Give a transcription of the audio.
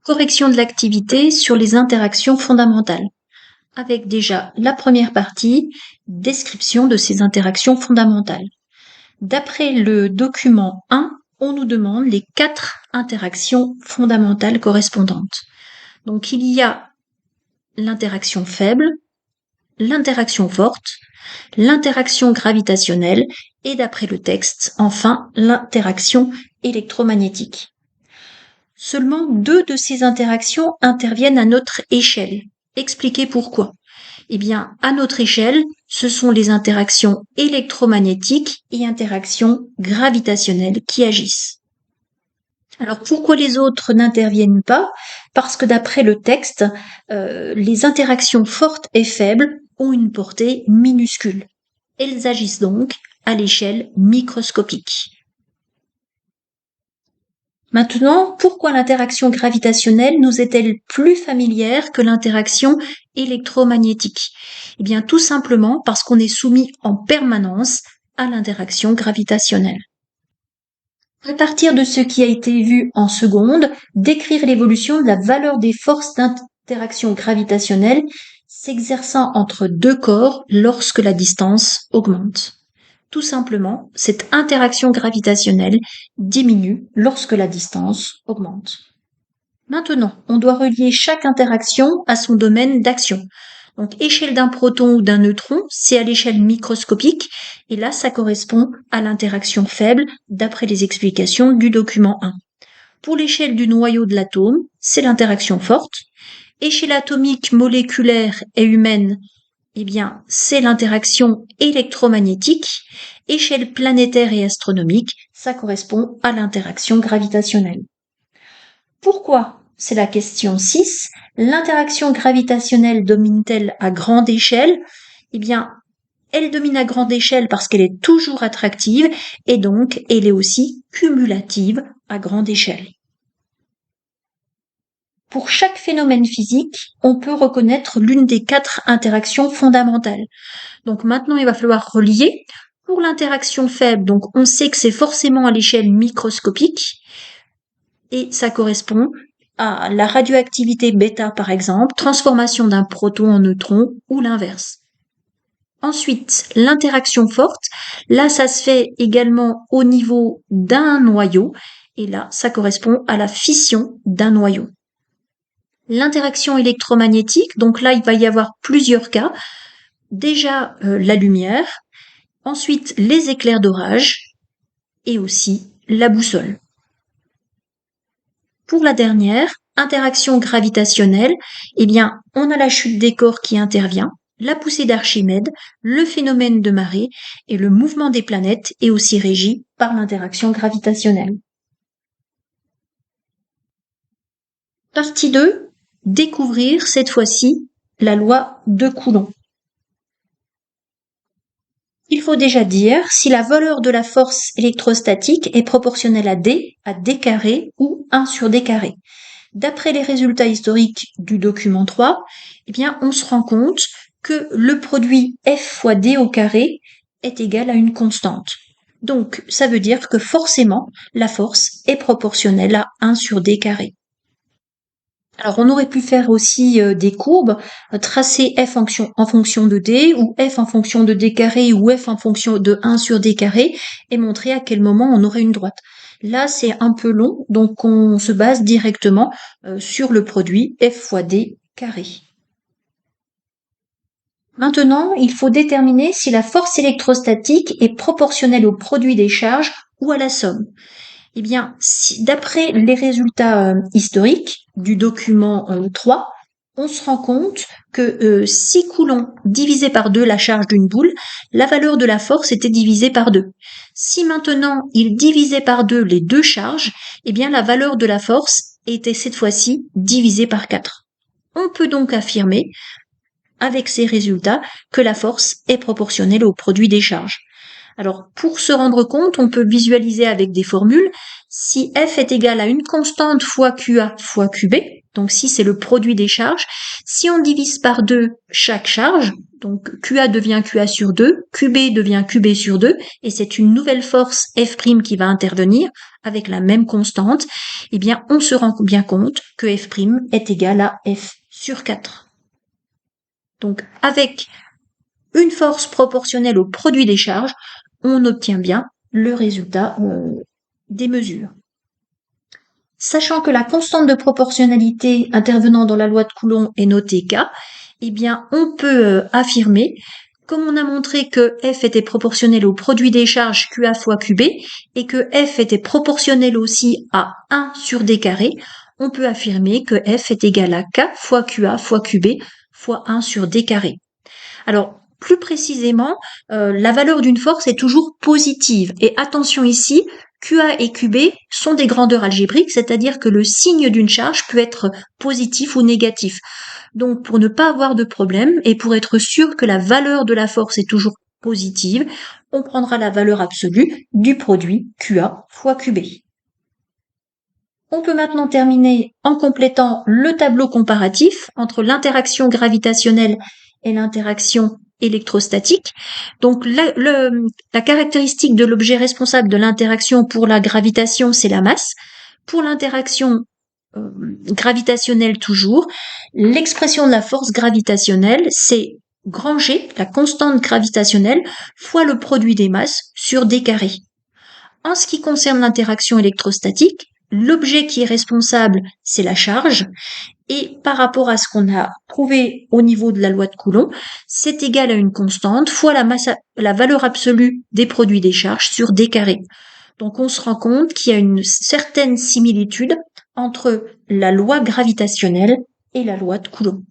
Correction de l'activité sur les interactions fondamentales, avec déjà la première partie, description de ces interactions fondamentales. D'après le document 1, on nous demande les 4 interactions fondamentales correspondantes. Donc il y a l'interaction faible, l'interaction forte, l'interaction gravitationnelle et d'après le texte, enfin, l'interaction électromagnétique. Seulement 2 de ces interactions interviennent à notre échelle. Expliquez pourquoi. Eh bien, à notre échelle, ce sont les interactions électromagnétiques et interactions gravitationnelles qui agissent. Alors pourquoi les autres n'interviennent pas? Parce que d'après le texte, les interactions fortes et faibles ont une portée minuscule. Elles agissent donc à l'échelle microscopique. Maintenant, pourquoi l'interaction gravitationnelle nous est-elle plus familière que l'interaction électromagnétique? Eh bien, tout simplement parce qu'on est soumis en permanence à l'interaction gravitationnelle. À partir de ce qui a été vu en seconde, décrire l'évolution de la valeur des forces d'interaction gravitationnelle s'exerçant entre deux corps lorsque la distance augmente. Tout simplement, cette interaction gravitationnelle diminue lorsque la distance augmente. Maintenant, on doit relier chaque interaction à son domaine d'action. Donc, échelle d'un proton ou d'un neutron, c'est à l'échelle microscopique, et là, ça correspond à l'interaction faible, d'après les explications du document 1. Pour l'échelle du noyau de l'atome, c'est l'interaction forte. Échelle atomique, moléculaire et humaine, eh bien, c'est l'interaction électromagnétique. Échelle planétaire et astronomique, ça correspond à l'interaction gravitationnelle. Pourquoi? C'est la question 6. L'interaction gravitationnelle domine-t-elle à grande échelle? Eh bien, elle domine à grande échelle parce qu'elle est toujours attractive et donc elle est aussi cumulative à grande échelle. Pour chaque phénomène physique, on peut reconnaître l'une des 4 interactions fondamentales. Donc maintenant, il va falloir relier. Pour l'interaction faible, donc on sait que c'est forcément à l'échelle microscopique et ça correspond à la radioactivité bêta par exemple, transformation d'un proton en neutron ou l'inverse. Ensuite, l'interaction forte, là ça se fait également au niveau d'un noyau et là ça correspond à la fission d'un noyau. L'interaction électromagnétique, donc là il va y avoir plusieurs cas. Déjà la lumière, ensuite les éclairs d'orage et aussi la boussole. Pour la dernière, interaction gravitationnelle, eh bien, on a la chute des corps qui intervient, la poussée d'Archimède, le phénomène de marée et le mouvement des planètes est aussi régi par l'interaction gravitationnelle. Partie 2, découvrir cette fois-ci la loi de Coulomb. Il faut déjà dire si la valeur de la force électrostatique est proportionnelle à D carré ou 1 sur D carré. D'après les résultats historiques du document 3, eh bien, on se rend compte que le produit F fois D au carré est égal à une constante. Donc, ça veut dire que forcément, la force est proportionnelle à 1 sur D carré. Alors, on aurait pu faire aussi des courbes, tracer F en fonction de D, ou F en fonction de D carré, ou F en fonction de 1 sur D carré, et montrer à quel moment on aurait une droite. Là, c'est un peu long, donc on se base directement sur le produit F fois D carré. Maintenant, il faut déterminer si la force électrostatique est proportionnelle au produit des charges ou à la somme. Eh bien, d'après les résultats historiques du document 3, on se rend compte que 6 coulombs divisé par 2 la charge d'une boule, la valeur de la force était divisée par 2. Si maintenant il divisait par 2 les deux charges, eh bien la valeur de la force était cette fois-ci divisée par 4. On peut donc affirmer, avec ces résultats, que la force est proportionnelle au produit des charges. Alors, pour se rendre compte, on peut visualiser avec des formules. Si F est égal à une constante fois QA fois QB, donc si c'est le produit des charges, si on divise par 2 chaque charge, Donc QA devient QA sur 2, QB devient QB sur 2, et c'est une nouvelle force F' qui va intervenir avec la même constante. Eh bien, on se rend bien compte que F' est égal à F sur 4. Donc, avec une force proportionnelle au produit des charges, on obtient bien le résultat des mesures. Sachant que la constante de proportionnalité intervenant dans la loi de Coulomb est notée K, eh bien, on peut affirmer, comme on a montré que F était proportionnel au produit des charges QA fois QB, et que F était proportionnel aussi à 1 sur D carré, on peut affirmer que F est égal à K fois QA fois QB fois 1 sur D carré. Alors, plus précisément, la valeur d'une force est toujours positive. Et attention ici, QA et QB sont des grandeurs algébriques, c'est-à-dire que le signe d'une charge peut être positif ou négatif. Donc, pour ne pas avoir de problème et pour être sûr que la valeur de la force est toujours positive, on prendra la valeur absolue du produit QA fois QB. On peut maintenant terminer en complétant le tableau comparatif entre l'interaction gravitationnelle et l'interaction électrostatique. Donc la caractéristique de l'objet responsable de l'interaction pour la gravitation, c'est la masse. Pour l'interaction gravitationnelle toujours, l'expression de la force gravitationnelle, c'est grand G, la constante gravitationnelle, fois le produit des masses sur D carré. En ce qui concerne l'interaction électrostatique, l'objet qui est responsable, c'est la charge. Et par rapport à ce qu'on a trouvé au niveau de la loi de Coulomb, c'est égal à une constante fois la valeur absolue des produits des charges sur D carré. Donc on se rend compte qu'il y a une certaine similitude entre la loi gravitationnelle et la loi de Coulomb.